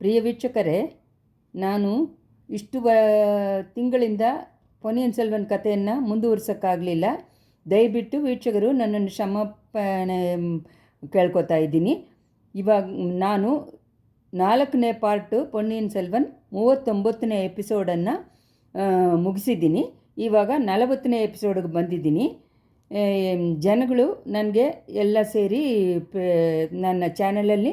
ಪ್ರಿಯ ವೀಕ್ಷಕರೇ, ನಾನು ಇಷ್ಟು ತಿಂಗಳಿಂದ ಪೊನ್ನಿಯಿನ್ ಸೆಲ್ವನ್ ಕಥೆಯನ್ನು ಮುಂದುವರ್ಸೋಕ್ಕಾಗಲಿಲ್ಲ. ದಯವಿಟ್ಟು ವೀಕ್ಷಕರು ನನ್ನನ್ನು ಕ್ಷಮಾಪಣೆ ಕೇಳ್ಕೊತಾ ಇದ್ದೀನಿ. ಇವಾಗ ನಾನು 4ನೇ ಪಾರ್ಟು ಪೊನ್ನಿಯಿನ್ ಸೆಲ್ವನ್ 39ನೇ ಎಪಿಸೋಡನ್ನು ಮುಗಿಸಿದ್ದೀನಿ. ಇವಾಗ 40ನೇ ಎಪಿಸೋಡಿಗೆ ಬಂದಿದ್ದೀನಿ. ಜನಗಳು ನನಗೆ ಎಲ್ಲ ಸೇರಿ ನನ್ನ ಚಾನಲಲ್ಲಿ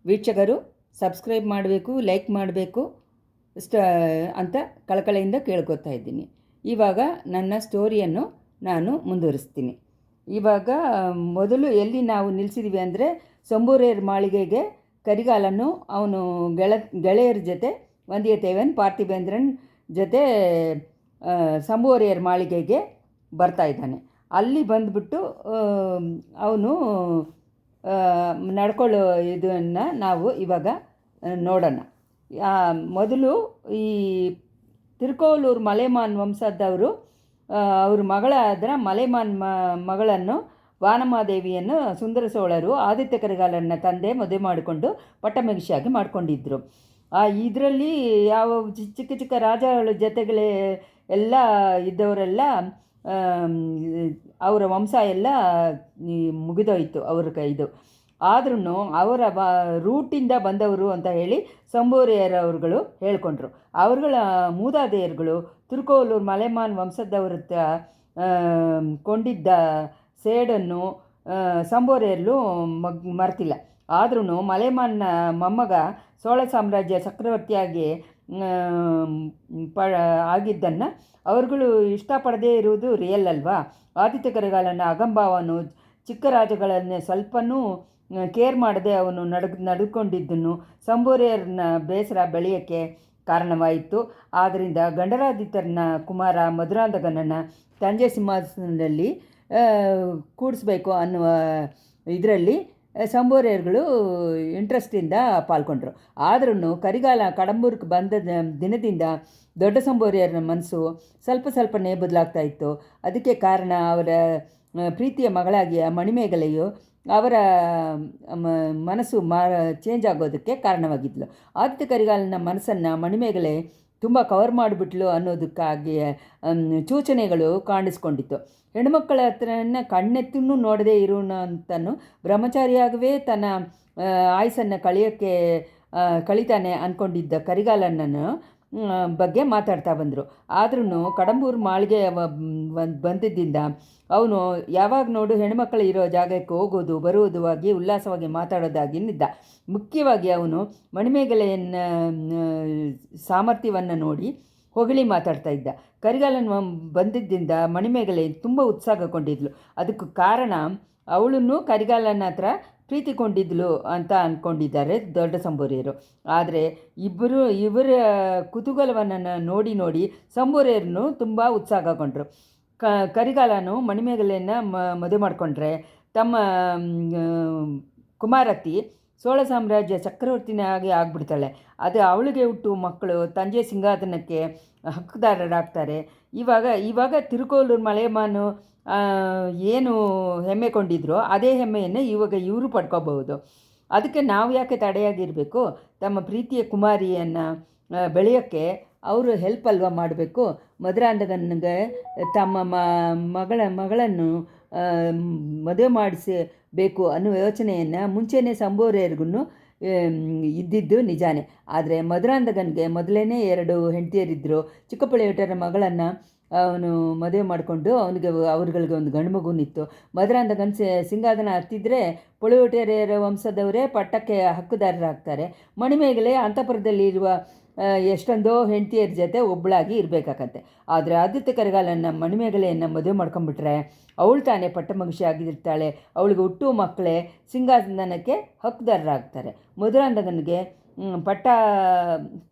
ವೀಕ್ಷಕರು ಸಬ್ಸ್ಕ್ರೈಬ್ ಮಾಡಬೇಕು, ಲೈಕ್ ಮಾಡಬೇಕು ಅಂತ ಕಳಕಳಿಯಿಂದ ಕೇಳ್ಕೊತಾ ಇದ್ದೀನಿ. ಇವಾಗ ನನ್ನ ಸ್ಟೋರಿಯನ್ನು ನಾನು ಮುಂದುವರಿಸ್ತೀನಿ. ಇವಾಗ ಮೊದಲು ಎಲ್ಲಿ ನಾವು ನಿಲ್ಲಿಸಿದ್ವಿ ಅಂದರೆ, ಸಂಬೂರೇರ್ ಮಾಳಿಗೆಗೆ ಕರಿಗಾಲನು ಅವನು ಗೆಳೆಯರ ಜೊತೆ ವಂದಿಯತೇವನ್ ಪಾರ್ಥಿಬೇಂದ್ರನ್ ಜೊತೆ ಸಂಬೂರೇರ್ ಮಾಳಿಗೆಗೆ ಬರ್ತಾ ಇದ್ದಾನೆ. ಅಲ್ಲಿ ಬಂದುಬಿಟ್ಟು ಅವನು ನಡ್ಕೊಳ್ಳೋ ಇದನ್ನು ನಾವು ಇವಾಗ ನೋಡೋಣ. ಮೊದಲು ಈ ತಿರುಕೋಲೂರು ಮಲೆಮಾನ್ ವಂಶದವರು ಅವ್ರ ಮಗಳಾದ ಮಲೆಮಾನ್ ಮಗಳನ್ನು ವಾನಮಾದೇವಿಯನ್ನು ಸುಂದರ ಸೋಳರು ಆದಿತ್ಯ ಕರಿಗಾಲನ ತಂದೆ ಮದುವೆ ಮಾಡಿಕೊಂಡು ಪಟ್ಟಮಹಿಷಿಯಾಗಿ ಮಾಡ್ಕೊಂಡಿದ್ದರು. ಇದರಲ್ಲಿ ಯಾವ ಚಿಕ್ಕ ಚಿಕ್ಕ ರಾಜಗಳ ಜೊತೆಗಳೇ ಎಲ್ಲ ಇದ್ದವರೆಲ್ಲ ಅವರ ವಂಶ ಎಲ್ಲ ಮುಗಿದೋಯ್ತು ಅವ್ರ ಇದು. ಆದ್ರೂ ಅವರ ರೂಟಿಂದ ಬಂದವರು ಅಂತ ಹೇಳಿ ಸಂಬೂರಿಯರವ್ರುಗಳು ಹೇಳ್ಕೊಂಡ್ರು. ಅವ್ರುಗಳ ಮೂದಾதைಯರುಗಳು ತಿರುಕೋಲೂರು ಮಲೆಮಾನ್ ವಂಶದವ್ರ ಕೊಂಡಿದ್ದ ಸೇಡನ್ನು ಸಂಬೋರಿಯರ್ಲು ಮರ್ತಿಲ್ಲ. ಆದ್ರೂ ಮಲೆಮಾನ್ನ ಮೊಮ್ಮಗ ಸೋಳ ಸಾಮ್ರಾಜ್ಯ ಚಕ್ರವರ್ತಿಯಾಗಿ ಆಗಿದ್ದನ್ನು ಅವ್ರುಗಳು ಇಷ್ಟಪಡದೇ ಇರುವುದು ರಿಯಲ್ ಅಲ್ವಾ. ಆದಿತ್ಯ ಕರಿಗಾಲನ ಅಗಂಭಾವನು ಚಿಕ್ಕ ರಾಜಗಳನ್ನೇ ಸ್ವಲ್ಪನೂ ಕೇರ್ ಮಾಡದೆ ಅವನು ನಡೆದುಕೊಂಡಿದ್ದನ್ನು ಸಂಬೋರಿಯರ್ನ ಬೇಸರ ಬೆಳೆಯೋಕ್ಕೆ ಕಾರಣವಾಯಿತು. ಆದ್ದರಿಂದ ಗಂಡರಾದಿತ್ಯರನ್ನ ಕುಮಾರ ಮಧುರಾಂಧಕನನ್ನು ತಂಜೆ ಸಿಂಹಾಸನದಲ್ಲಿ ಕೂಡಿಸ್ಬೇಕು ಅನ್ನುವ ಇದರಲ್ಲಿ ಸಂಬೋರಿಯರ್ಗಳು ಇಂಟ್ರೆಸ್ಟಿಂದ ಪಾಲ್ಗೊಂಡ್ರು. ಆದ್ರೂ ಕರಿಗಾಲ ಕಡಂಬೂರ್ಗೆ ಬಂದ ದಿನದಿಂದ ದೊಡ್ಡ ಸಂಬೋರಿಯರ ಮನಸ್ಸು ಸ್ವಲ್ಪನೇ ಬದಲಾಗ್ತಾ ಇತ್ತು. ಅದಕ್ಕೆ ಕಾರಣ ಅವರ ಪ್ರೀತಿಯ ಮಗಳಾಗಿಯ ಮಣಿಮೇಗಲೆಯು ಅವರ ಮನಸ್ಸು ಚೇಂಜ್ ಆಗೋದಕ್ಕೆ ಕಾರಣವಾಗಿದ್ಲು. ಆದಿತ್ಯ ಕರಿಗಾಲನ ಮನಸ್ಸನ್ನು ಮಣಿಮೇಗಲೆ ತುಂಬ ಕವರ್ ಮಾಡಿಬಿಟ್ಲು ಅನ್ನೋದಕ್ಕಾಗಿ ಸೂಚನೆಗಳು ಕಾಣಿಸ್ಕೊಂಡಿತ್ತು. ಹೆಣ್ಣುಮಕ್ಕಳ ಹತ್ರನ ಕಣ್ಣೆತ್ತೂ ನೋಡದೇ ಇರೋನಂತನು ಬ್ರಹ್ಮಚಾರಿಯಾಗವೇ ತನ್ನ ಆಯುಸ್ಸನ್ನು ಕಳೀತಾನೆ ಅಂದ್ಕೊಂಡಿದ್ದ ಕರಿಗಾಲನನ್ನು ಬಗ್ಗೆ ಮಾತಾಡ್ತಾ ಬಂದರು. ಆದ್ರೂ ಕಡಂಬೂರು ಮಾಳಿಗೆ ಬಂದಿದ್ದರಿಂದ ಅವನು ಯಾವಾಗ ನೋಡು ಹೆಣ್ಮಕ್ಕಳು ಇರೋ ಜಾಗಕ್ಕೆ ಹೋಗೋದು ಬರುವುದಾಗಿ ಉಲ್ಲಾಸವಾಗಿ ಮಾತಾಡೋದಾಗಿ ನಿದ್ದ. ಮುಖ್ಯವಾಗಿ ಅವನು ಮಣಿಮೇಗಲೆಯನ್ನ ಸಾಮರ್ಥ್ಯವನ್ನು ನೋಡಿ ಹೊಗಳಿ ಮಾತಾಡ್ತಾ ಇದ್ದ. ಕರಿಗಾಲನ ಬಂದಿದ್ದರಿಂದ ಮಣಿಮೇಗಲೆ ತುಂಬ ಉತ್ಸಾಹಗೊಂಡಿದ್ಲು. ಅದಕ್ಕೆ ಕಾರಣ ಅವಳನ್ನು ಕರಿಗಾಲನ ಹತ್ರ ಪ್ರೀತಿಕೊಂಡಿದ್ಲು ಅಂತ ಅಂದ್ಕೊಂಡಿದ್ದಾರೆ ದೊಡ್ಡ ಸಂಬೋರಿಯರು. ಆದರೆ ಇವರ ಕುತೂಹಲವನ್ನು ನೋಡಿ ಸಂಬೋರಿಯರನ್ನು ತುಂಬ ಉತ್ಸಾಹಗೊಂಡ್ರು. ಕರಿಗಾಲನು ಮಣಿಮೇಗಲೆಯನ್ನು ಮದುವೆ ಮಾಡಿಕೊಂಡ್ರೆ ತಮ್ಮ ಕುಮಾರತಿ ಸೋಳ ಸಾಮ್ರಾಜ್ಯ ಚಕ್ರವರ್ತಿನಾಗಿ ಆಗ್ಬಿಡ್ತಾಳೆ. ಅದು ಅವಳಿಗೆ ಹುಟ್ಟು ಮಕ್ಕಳು ತಂಜೆ ಸಿಂಹಾಸನಕ್ಕೆ ಹಕ್ಕುದಾರರಾಗ್ತಾರೆ. ಇವಾಗ ತಿರುಕೋಲೂರು ಮಲೆಮಾನು ಏನು ಹೆಮ್ಮೆ ಕೊಂಡಿದ್ರೋ ಅದೇ ಹೆಮ್ಮೆಯನ್ನು ಇವಾಗ ಇವರು ಪಡ್ಕೋಬಹುದು. ಅದಕ್ಕೆ ನಾವು ಯಾಕೆ ತಡೆಯಾಗಿರಬೇಕು? ತಮ್ಮ ಪ್ರೀತಿಯ ಕುಮಾರಿಯನ್ನು ಬೆಳೆಯೋಕ್ಕೆ ಅವರು ಹೆಲ್ಪ್ ಅಲ್ವಾ ಮಾಡಬೇಕು. ಮಧುರಾಂಧಕನಿಗೆ ತಮ್ಮ ಮಗಳನ್ನು ಮದುವೆ ಮಾಡಿಸಬೇಕು ಅನ್ನೋ ಯೋಚನೆಯನ್ನು ಮುಂಚೆನೇ ಸಂಬೋರಿಯರಿಗೂ ಇದ್ದಿದ್ದು ನಿಜಾನೇ. ಆದರೆ ಮಧುರಾಂಧಕನಿಗೆ ಮೊದಲೇ 2 ಹೆಂಡತಿಯರಿದ್ದರು. ಚಿಕ್ಕಪಳಿಯಟರ ಮಗಳನ್ನು ಅವನು ಮದುವೆ ಮಾಡಿಕೊಂಡು ಅವ್ರುಗಳಿಗೆ ಒಂದು ಗಂಡು ಮಗುನಿತ್ತು. ಮಧುರಾಂಧಕನ್ ಸಿಂಹಾಸನ ಹತ್ತಿದ್ರೆ ಪೊಳಿಯಟೆಯರ ವಂಶದವರೇ ಪಟ್ಟಕ್ಕೆ ಹಕ್ಕುದಾರರಾಗ್ತಾರೆ. ಮಣಿಮೇಗಲೆ ಅಂತಃಪುರದಲ್ಲಿರುವ ಎಷ್ಟೊಂದೋ ಹೆಂಡತಿಯರ ಜೊತೆ ಒಬ್ಬಳಾಗಿ ಇರಬೇಕಾಗತ್ತೆ. ಆದರೆ ಆದಿತ್ಯ ಕರಿಗಾಲನ ಮಣಿಮೇಗಲೆಯನ್ನು ಮದುವೆ ಮಾಡ್ಕೊಂಡ್ಬಿಟ್ರೆ ಅವಳು ತಾನೇ ಪಟ್ಟಮಹಿಷಿ ಆಗಿರ್ತಾಳೆ. ಅವಳಿಗೆ ಹುಟ್ಟುವ ಮಕ್ಕಳೇ ಸಿಂಹಾಸನಕ್ಕೆ ಹಕ್ಕುದಾರರಾಗ್ತಾರೆ. ಮಧುರಾಂಧಕನಿಗೆ ಪಟ್ಟ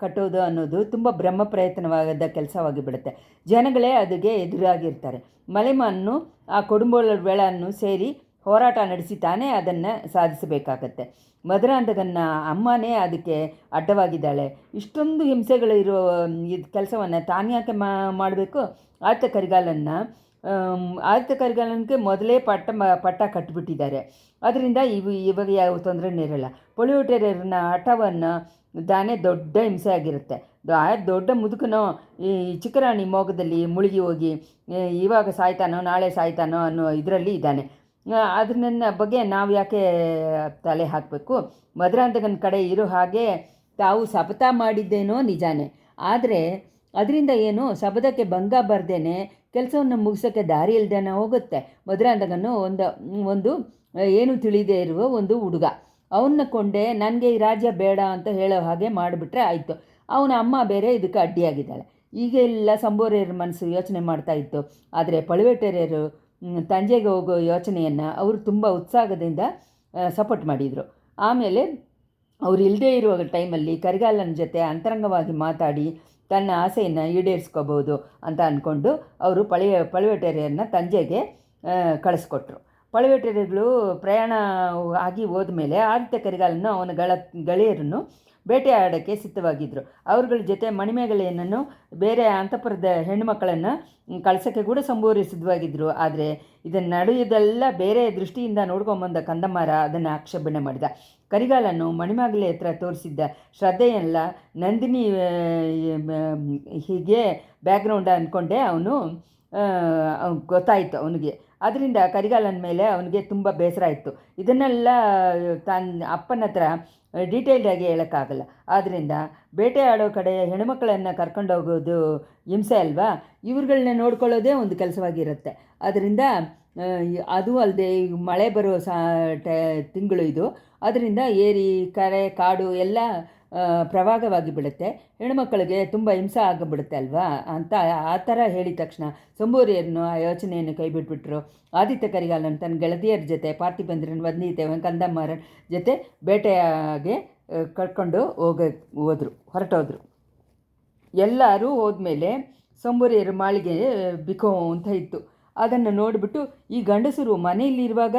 ಕಟ್ಟೋದು ಅನ್ನೋದು ತುಂಬ ಬ್ರಹ್ಮ ಪ್ರಯತ್ನವಾದ ಕೆಲಸವಾಗಿ ಬಿಡುತ್ತೆ. ಜನಗಳೇ ಅದಕ್ಕೆ ಎದುರಾಗಿರ್ತಾರೆ. ಮಲೆಮಾನು ಆ ಕೊಡುಂಬೋಳ ವೇಳನ್ನು ಸೇರಿ ಹೋರಾಟ ನಡೆಸಿ ತಾನೇ ಅದನ್ನು ಸಾಧಿಸಬೇಕಾಗತ್ತೆ. ಮಧುರಾಂಧಕನ ಅಮ್ಮನೇ ಅದಕ್ಕೆ ಅಡ್ಡವಾಗಿದ್ದಾಳೆ. ಇಷ್ಟೊಂದು ಹಿಂಸೆಗಳು ಇರೋ ಇದು ಕೆಲಸವನ್ನು ತಾನ್ಯಾಕೆ ಮಾಡಬೇಕು? ಆತ ಕರಿಗಾಲನ್ನ ಆದಿತ್ಯ ಕರಿಗಾಲನಿಗೆ ಮೊದಲೇ ಪಟ್ಟ ಕಟ್ಟಿಬಿಟ್ಟಿದ್ದಾರೆ. ಅದರಿಂದ ಇವಾಗ ಯಾವ ತೊಂದರೆನೂ ಇರೋಲ್ಲ. ಪೊಲಿಯೋಟೆರರ್ನ ಹಠವನ್ನು ದಾನೇ ದೊಡ್ಡ ಹಿಂಸೆ ಆಗಿರುತ್ತೆ. ದೊಡ್ಡ ಮುದುಕನೋ ಈ ಚಿಕ್ಕರಾಣಿ ಮೋಗದಲ್ಲಿ ಮುಳುಗಿ ಹೋಗಿ ಇವಾಗ ಸಾಯ್ತಾನೋ ನಾಳೆ ಸಾಯ್ತಾನೋ ಅನ್ನೋ ಇದರಲ್ಲಿ ಇದ್ದಾನೆ. ಅದನ್ನ ಬಗ್ಗೆ ನಾವು ಯಾಕೆ ತಲೆ ಹಾಕಬೇಕು? ಮಧುರಾಂತಕನ ಕಡೆ ಇರೋ ಹಾಗೆ ತಾವು ಶಪಥ ಮಾಡಿದ್ದೇನೋ ನಿಜಾನೇ, ಆದರೆ ಅದರಿಂದ ಏನು ಶಪಥಕ್ಕೆ ಭಂಗ ಬರ್ದೇನೆ ಕೆಲಸವನ್ನು ಮುಗಿಸೋಕ್ಕೆ ದಾರಿ ಇಲ್ದೇನೆ ಹೋಗುತ್ತೆ. ಮಧುರಾಂತಕನು ಒಂದು ಏನು ತಿಳಿದೇ ಇರುವ ಒಂದು ಹುಡುಗ, ಅವನ್ನ ಕೊಂಡೆ ನನಗೆ ಈ ರಾಜ್ಯ ಬೇಡ ಅಂತ ಹೇಳೋ ಹಾಗೆ ಮಾಡಿಬಿಟ್ರೆ ಆಯಿತು. ಅವನ ಅಮ್ಮ ಬೇರೆ ಇದಕ್ಕೆ ಅಡ್ಡಿಯಾಗಿದ್ದಾಳೆ. ಈಗೆಲ್ಲ ಸಂಬೋರೆಯರ ಮನಸ್ಸು ಯೋಚನೆ ಮಾಡ್ತಾ ಇತ್ತು. ಆದರೆ ಪಳುವೇಟರೆಯರು ತಂಜೆಗೆ ಹೋಗೋ ಯೋಚನೆಯನ್ನು ಅವರು ತುಂಬ ಉತ್ಸಾಹದಿಂದ ಸಪೋರ್ಟ್ ಮಾಡಿದರು. ಆಮೇಲೆ ಅವರು ಇಲ್ಲದೇ ಇರುವ ಟೈಮಲ್ಲಿ ಕರಿಗಾಲನ ಜೊತೆ ಅಂತರಂಗವಾಗಿ ಮಾತಾಡಿ ತನ್ನ ಆಸೆಯನ್ನು ಈಡೇರಿಸ್ಕೋಬೋದು ಅಂತ ಅಂದ್ಕೊಂಡು ಅವರು ಪಳುವೇಟರೆಯರನ್ನ ತಂಜೆಗೆ ಕಳಿಸ್ಕೊಟ್ರು. ಪಳುವೇಟರೆಗಳು ಪ್ರಯಾಣ ಆಗಿ ಹೋದ್ಮೇಲೆ ಆದಿತ್ಯ ಕರಿಗಾಲನ್ನು ಅವನ ಗೆಳೆಯರನ್ನು ಬೇಟೆಯಾಡೋಕ್ಕೆ ಸಿದ್ಧವಾಗಿದ್ದರು. ಅವ್ರಗಳ ಜೊತೆ ಮಣಿಮೇಗಲೆಯನ್ನು ಬೇರೆ ಅಂತಃಪುರದ ಹೆಣ್ಣುಮಕ್ಕಳನ್ನು ಕಳ್ಸೋಕ್ಕೆ ಕೂಡ ಸಿದ್ಧವಾಗಿದ್ದರು. ಆದರೆ ಇದನ್ನು ನಡೆಯೋದೆಲ್ಲ ಬೇರೆ ದೃಷ್ಟಿಯಿಂದ ನೋಡ್ಕೊಂಬಂದ ಕಂದಮಾರ ಅದನ್ನು ಆಕ್ಷೇಪಣೆ ಮಾಡಿದ. ಕರಿಗಾಲನು ಮಣಿಮೇಗಲೆ ಹತ್ರ ತೋರಿಸಿದ್ದ ಶ್ರದ್ಧೆಯೆಲ್ಲ ನಂದಿನಿ ಹೀಗೆ ಬ್ಯಾಕ್ಗ್ರೌಂಡ್ ಅಂದ್ಕೊಂಡೆ ಅವನು ಗೊತ್ತಾಯಿತು ಅವನಿಗೆ. ಅದರಿಂದ ಕರಿಗಾಲನ ಮೇಲೆ ಅವನಿಗೆ ತುಂಬ ಬೇಸರ ಇತ್ತು. ಇದನ್ನೆಲ್ಲ ತನ್ನ ಅಪ್ಪನ ಹತ್ರ ಡೀಟೇಲ್ಡಾಗಿ ಹೇಳೋಕ್ಕಾಗಲ್ಲ. ಆದ್ದರಿಂದ ಬೇಟೆ ಆಡೋ ಕಡೆ ಹೆಣ್ಮಕ್ಳನ್ನು ಕರ್ಕೊಂಡೋಗೋದು ಹಿಂಸೆ ಅಲ್ವಾ, ಇವ್ರುಗಳನ್ನ ನೋಡ್ಕೊಳ್ಳೋದೇ ಒಂದು ಕೆಲಸವಾಗಿರುತ್ತೆ. ಅದರಿಂದ ಅದು ಅಲ್ಲದೆ ಮಳೆ ಬರೋ ತಿಂಗಳು ಇದು. ಅದರಿಂದ ಏರಿ ಕೆರೆ ಕಾಡು ಎಲ್ಲ ಪ್ರವಾಹವಾಗಿ ಬಿಡುತ್ತೆ, ಹೆಣ್ಮಕ್ಕಳಿಗೆ ತುಂಬ ಹಿಂಸೆ ಆಗಿಬಿಡುತ್ತೆ ಅಲ್ವಾ ಅಂತ ಆ ಥರ ಹೇಳಿದ ತಕ್ಷಣ ಸಂಬೋರಿಯರನ್ನು ಆ ಯೋಚನೆಯನ್ನು ಕೈಬಿಟ್ಬಿಟ್ರು. ಆದಿತ್ಯ ಕರಿಗಾಲನ್ ತನ್ನ ಗೆಳತಿಯರ ಜೊತೆ ಪಾರ್ಥಿಬಂದ್ರನ್ ವಂದಿತೆ ಕಂದಮ್ಮರನ್ ಜೊತೆ ಬೇಟೆಯಾಗೆ ಕರ್ಕೊಂಡು ಹೊರಟೋದ್ರು. ಎಲ್ಲರೂ ಹೋದ್ಮೇಲೆ ಸಂಬೋರಿಯರ ಮಾಳಿಗೆ ಬಿಕೋ ಅಂತ ಇತ್ತು. ಅದನ್ನು ನೋಡಿಬಿಟ್ಟು ಈ ಗಂಡಸರು ಮನೆಯಲ್ಲಿರುವಾಗ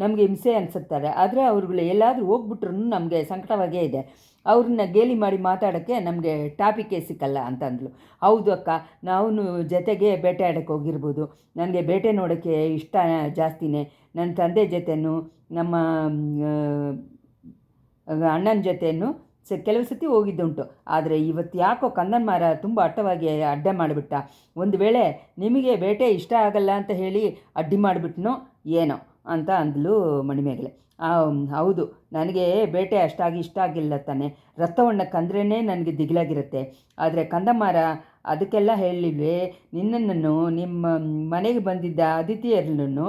ನಮಗೆ ಹಿಂಸೆ ಅನಿಸುತ್ತಾರೆ, ಆದರೆ ಅವ್ರುಗಳು ಎಲ್ಲಾದರೂ ಹೋಗ್ಬಿಟ್ರು ನಮಗೆ ಸಂಕಟವಾಗೇ ಇದೆ. ಅವ್ರನ್ನ ಗೇಲಿ ಮಾಡಿ ಮಾತಾಡೋಕ್ಕೆ ನಮಗೆ ಟಾಪಿಕ್ಕೇ ಸಿಕ್ಕಲ್ಲ ಅಂತಂದ್ಲು. ಹೌದು ಅಕ್ಕ, ನಾವು ಜೊತೆಗೆ ಬೇಟೆ ಆಡೋಕ್ಕೆ ಹೋಗಿರ್ಬೋದು. ನನಗೆ ಬೇಟೆ ನೋಡೋಕ್ಕೆ ಇಷ್ಟ ಜಾಸ್ತಿನೇ. ನನ್ನ ತಂದೆ ಜೊತೆನೂ ನಮ್ಮ ಅಣ್ಣನ ಜೊತೆನೂ ಕೆಲವು ಸತಿ ಹೋಗಿದ್ದುಂಟು. ಆದರೆ ಇವತ್ತು ಯಾಕೋ ಕಂದನ್ಮಾರ ತುಂಬ ಅಡ್ಡವಾಗಿ ಅಡ್ಡ ಮಾಡಿಬಿಟ್ಟ. ಒಂದು ವೇಳೆ ನಿಮಗೆ ಬೇಟೆ ಇಷ್ಟ ಆಗಲ್ಲ ಅಂತ ಹೇಳಿ ಅಡ್ಡಿ ಮಾಡಿಬಿಟ್ನೋ ಏನೋ ಅಂತ ಅಂದಳು ಮಣಿಮೇಗಲೆ. ಹೌದು, ನನಗೆ ಬೇಟೆ ಅಷ್ಟಾಗಿ ಇಷ್ಟ ಆಗಿಲ್ಲ ತಾನೆ. ರಕ್ತವಣ್ಣ ಕಂದ್ರೇ ನನಗೆ ದಿಗಿಲಾಗಿರುತ್ತೆ. ಆದರೆ ಕಂದಮ್ಮಾರ ಅದಕ್ಕೆಲ್ಲ ಹೇಳಿಲ್ವೇ, ನಿನ್ನನ್ನು ನಿಮ್ಮ ಮನೆಗೆ ಬಂದಿದ್ದ ಅತಿಥಿಯರನ್ನು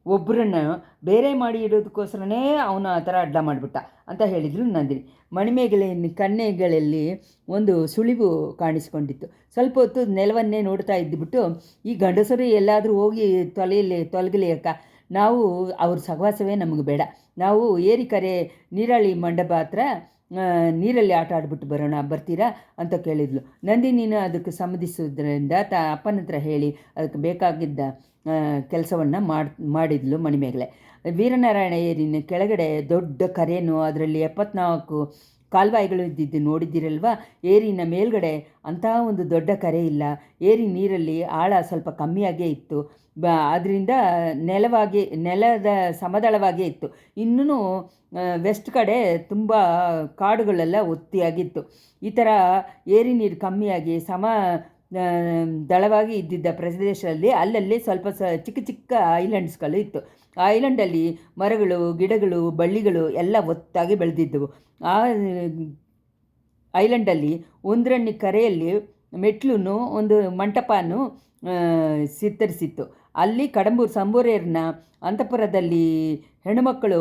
ಒಬ್ಬರನ್ನು ಬೇರೆ ಮಾಡಿ ಇಡೋದಕ್ಕೋಸ್ಕರನೇ ಅವನು ಆ ಥರ ಅಡ್ಡ ಮಾಡಿಬಿಟ್ಟ ಅಂತ ಹೇಳಿದರು ನಂದಿನಿ. ಮಣಿಮೇಗಲೆಯ ಕಣ್ಣೆಗಳಲ್ಲಿ ಒಂದು ಸುಳಿವು ಕಾಣಿಸ್ಕೊಂಡಿತ್ತು. ಸ್ವಲ್ಪ ಹೊತ್ತು ನೆಲವನ್ನೇ ನೋಡ್ತಾ ಇದ್ದುಬಿಟ್ಟು, ಈ ಗಂಡಸರು ಎಲ್ಲಾದರೂ ಹೋಗಿ ತೊಲಗಲಿ ಅಕ್ಕ, ನಾವು ಅವ್ರ ಸಹವಾಸವೇ ನಮಗೆ ಬೇಡ. ನಾವು ಏರಿಕೆರೆ ನೀರಾಳಿ ಮಂಟಪ ಹತ್ರ ನೀರಲ್ಲಿ ಆಟ ಆಡ್ಬಿಟ್ಟು ಬರ್ತೀರಾ ಅಂತ ಕೇಳಿದ್ಲು. ನಂದಿನಿನ ಅದಕ್ಕೆ ಸಂಬಂಧಿಸೋದ್ರಿಂದ ಅಪ್ಪನ ಹತ್ರ ಹೇಳಿ ಅದಕ್ಕೆ ಬೇಕಾಗಿದ್ದ ಕೆಲಸವನ್ನು ಮಾಡಿದ್ಲು ಮಣಿಮೇಗಲೆ. ವೀರನಾರಾಯಣ ಏರಿನ ಕೆಳಗಡೆ ದೊಡ್ಡ ಕರೇನು, ಅದರಲ್ಲಿ 74 ಕಾಲ್ವಾಯಿಗಳು ಇದ್ದಿದ್ದು ನೋಡಿದ್ದೀರಲ್ವ. ಏರಿನ ಮೇಲ್ಗಡೆ ಅಂಥ ಒಂದು ದೊಡ್ಡ ಕರೆ ಇಲ್ಲ. ಏರಿ ನೀರಲ್ಲಿ ಆಳ ಸ್ವಲ್ಪ ಕಮ್ಮಿಯಾಗೇ ಇತ್ತು. ಅದರಿಂದ ನೆಲದ ಸಮದಳವಾಗೇ ಇತ್ತು. ಇನ್ನೂ ವೆಸ್ಟ್ ಕಡೆ ತುಂಬ ಕಾಡುಗಳೆಲ್ಲ ಒತ್ತಿಯಾಗಿತ್ತು. ಈ ಥರ ಏರಿ ನೀರು ಕಮ್ಮಿಯಾಗಿ ದಳವಾಗಿ ಇದ್ದಿದ್ದ ಪ್ರದೇಶದಲ್ಲಿ ಅಲ್ಲಲ್ಲಿ ಸ್ವಲ್ಪ ಚಿಕ್ಕ ಚಿಕ್ಕ ಐಲ್ಯಾಂಡ್ಸ್ಗಳು ಇತ್ತು. ಆ ಐಲ್ಯಾಂಡಲ್ಲಿ ಮರಗಳು, ಗಿಡಗಳು, ಬಳ್ಳಿಗಳು ಎಲ್ಲ ಒತ್ತಾಗಿ ಬೆಳೆದಿದ್ದವು. ಆ ಐಲ್ಯಾಂಡಲ್ಲಿ ಒಂದರಣ್ಣಿ ಕರೆಯಲ್ಲಿ ಮೆಟ್ಲು ಒಂದು ಮಂಟಪನೂ ಸಿತ್ತರಿಸಿತ್ತು. ಅಲ್ಲಿ ಸಂಬೋರೆಯರನ್ನ ಅಂತಃಪುರದಲ್ಲಿ ಹೆಣ್ಣುಮಕ್ಕಳು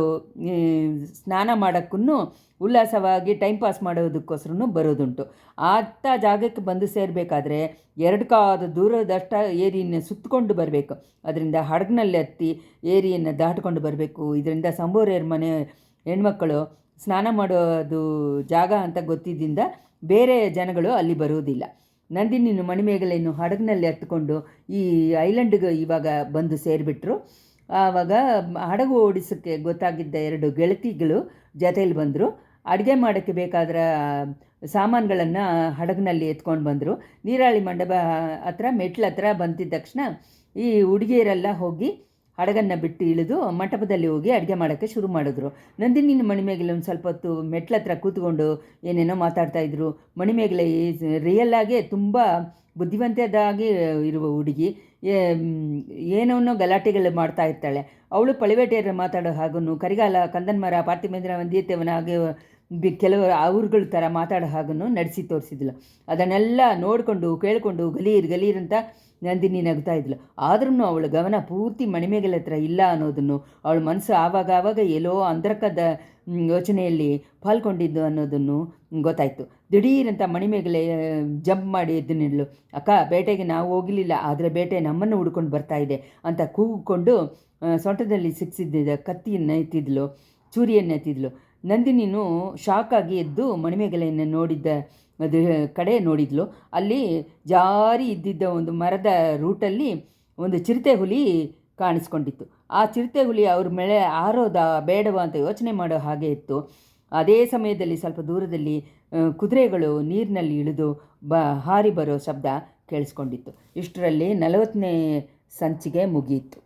ಸ್ನಾನ ಮಾಡೋಕ್ಕೂ ಉಲ್ಲಾಸವಾಗಿ ಟೈಮ್ ಪಾಸ್ ಮಾಡೋದಕ್ಕೋಸ್ಕರ ಬರೋದುಂಟು. ಅಂಥ ಜಾಗಕ್ಕೆ ಬಂದು ಸೇರಬೇಕಾದ್ರೆ 2 ಕಾಲು ದೂರದಷ್ಟು ಏರಿಯನ್ನು ಸುತ್ತಕೊಂಡು ಬರಬೇಕು. ಅದರಿಂದ ಹಡಗಿನಲ್ಲಿ ಹತ್ತಿ ಏರಿಯನ್ನು ದಾಟಿಕೊಂಡು ಬರಬೇಕು. ಇದರಿಂದ ಸಂಬೋರೆಯರ ಮನೆ ಹೆಣ್ಮಕ್ಕಳು ಸ್ನಾನ ಮಾಡೋದು ಜಾಗ ಅಂತ ಗೊತ್ತಿದ್ದರಿಂದ ಬೇರೆ ಜನಗಳು ಅಲ್ಲಿ ಬರುವುದಿಲ್ಲ. ನಂದಿನಿನು ಮಣಿಮೇಗಲೆಯನ್ನು ಹಡಗಿನಲ್ಲಿ ಹತ್ಕೊಂಡು ಈ ಐಲ್ಯಾಂಡ್ಗೆ ಇವಾಗ ಬಂದು ಸೇರಿಬಿಟ್ರು. ಆವಾಗ ಹಡಗು ಓಡಿಸೋಕ್ಕೆ ಗೊತ್ತಾಗಿದ್ದ 2 ಗೆಳತಿಗಳು ಜೊತೆಯಲ್ಲಿ ಬಂದರು. ಅಡುಗೆ ಮಾಡೋಕ್ಕೆ ಬೇಕಾದ್ರೆ ಸಾಮಾನುಗಳನ್ನು ಹಡಗಿನಲ್ಲಿ ಎತ್ಕೊಂಡು ಬಂದರು. ನೀರಾಳಿ ಮಂಟಪ ಹತ್ರ ಮೆಟ್ಲ ಹತ್ರ ಬಂದಿದ್ದ ತಕ್ಷಣ ಈ ಹುಡುಗಿಯರೆಲ್ಲ ಹೋಗಿ ಹಡಗನ್ನು ಬಿಟ್ಟು ಇಳಿದು ಮಂಟಪದಲ್ಲಿ ಹೋಗಿ ಅಡುಗೆ ಮಾಡೋಕ್ಕೆ ಶುರು ಮಾಡಿದ್ರು. ನಂದಿನಿ ಮಣಿಮೇಗಲೆ ಒಂದು ಸ್ವಲ್ಪ ಹೊತ್ತು ಮೆಟ್ಲ ಹತ್ರ ಕೂತ್ಕೊಂಡು ಏನೇನೋ ಮಾತಾಡ್ತಾಯಿದ್ರು. ಮಣಿಮೇಗಲೆ ರಿಯಲ್ಲಾಗೆ ತುಂಬ ಬುದ್ಧಿವಂತದಾಗಿ ಇರುವ ಹುಡುಗಿ, ಏನೋ ಗಲಾಟೆಗಳು ಮಾಡ್ತಾ ಇರ್ತಾಳೆ. ಅವಳು ಪಳಿವೇಟೆಯರು ಮಾತಾಡೋ ಹಾಗೂ ಕರಿಗಾಲ, ಕಂದನ್ಮರ, ಪಾರ್ಥಿಮೇಂದ್ರ ವಂದ್ಯತೆವನ ಹಾಗೆ ಕೆಲವರು ಅವ್ರುಗಳ ಥರ ಮಾತಾಡೋ ಹಾಗೂ ನಡೆಸಿ ತೋರಿಸಿದ್ಲು. ಅದನ್ನೆಲ್ಲ ನೋಡಿಕೊಂಡು ಕೇಳಿಕೊಂಡು ಗಲೀರ್ ಅಂತ ನಂದಿನಿ ನಗ್ತಾ ಇದ್ಲು. ಆದ್ರೂ ಅವಳ ಗಮನ ಪೂರ್ತಿ ಮಣಿಮೇಗಲೆ ಹತ್ರ ಇಲ್ಲ ಅನ್ನೋದನ್ನು, ಅವಳ ಮನಸ್ಸು ಆವಾಗ ಎಲ್ಲೋ ಅಂಧಕದ ಯೋಚನೆಯಲ್ಲಿ ಪಾಲ್ಕೊಂಡಿದ್ದು ಅನ್ನೋದನ್ನು ಗೊತ್ತಾಯಿತು. ದಿಢೀರಂತ ಮಣಿಮೇಗಲೆ ಜಂಪ್ ಮಾಡಿ ಎದ್ದು ನಿಲ್ಲು. ಅಕ್ಕ, ಬೇಟೆಗೆ ನಾವು ಹೋಗಲಿಲ್ಲ, ಆದರೆ ಬೇಟೆ ನಮ್ಮನ್ನು ಹುಡ್ಕೊಂಡು ಬರ್ತಾ ಇದೆ ಅಂತ ಕೂಗಿಕೊಂಡು ಸೊಂಟದಲ್ಲಿ ಸಿಕ್ಕಿಸಿದ್ದ ಕತ್ತಿಯನ್ನು ಎತ್ತಿದ್ಲು, ಚೂರಿಯನ್ನು ಎತ್ತಿದ್ಲು. ನಂದಿನಿನೂ ಶಾಕಾಗಿ ಎದ್ದು ಮಣಿಮೇಗಲೆಯನ್ನು ನೋಡಿದ್ದ ಕಡೆ ನೋಡಿದ್ಲು. ಅಲ್ಲಿ ಜಾರಿ ಇದ್ದಿದ್ದ ಒಂದು ಮರದ ರೂಟಲ್ಲಿ ಒಂದು ಚಿರತೆ ಹುಲಿ ಕಾಣಿಸ್ಕೊಂಡಿತ್ತು. ಆ ಚಿರತೆ ಹುಲಿ ಅವ್ರ ಮೇಲೆ ಆರೋದ ಬೇಡವ ಅಂತ ಯೋಚನೆ ಮಾಡೋ ಹಾಗೆ ಇತ್ತು. ಅದೇ ಸಮಯದಲ್ಲಿ ಸ್ವಲ್ಪ ದೂರದಲ್ಲಿ ಕುದುರೆಗಳು ನೀರಿನಲ್ಲಿ ಇಳಿದು ಹಾರಿ ಬರೋ ಶಬ್ದ ಕೇಳಿಸ್ಕೊಂಡಿತ್ತು. ಇಷ್ಟರಲ್ಲಿ 40ನೇ ಸಂಚಿಕೆ ಮುಗಿಯಿತು.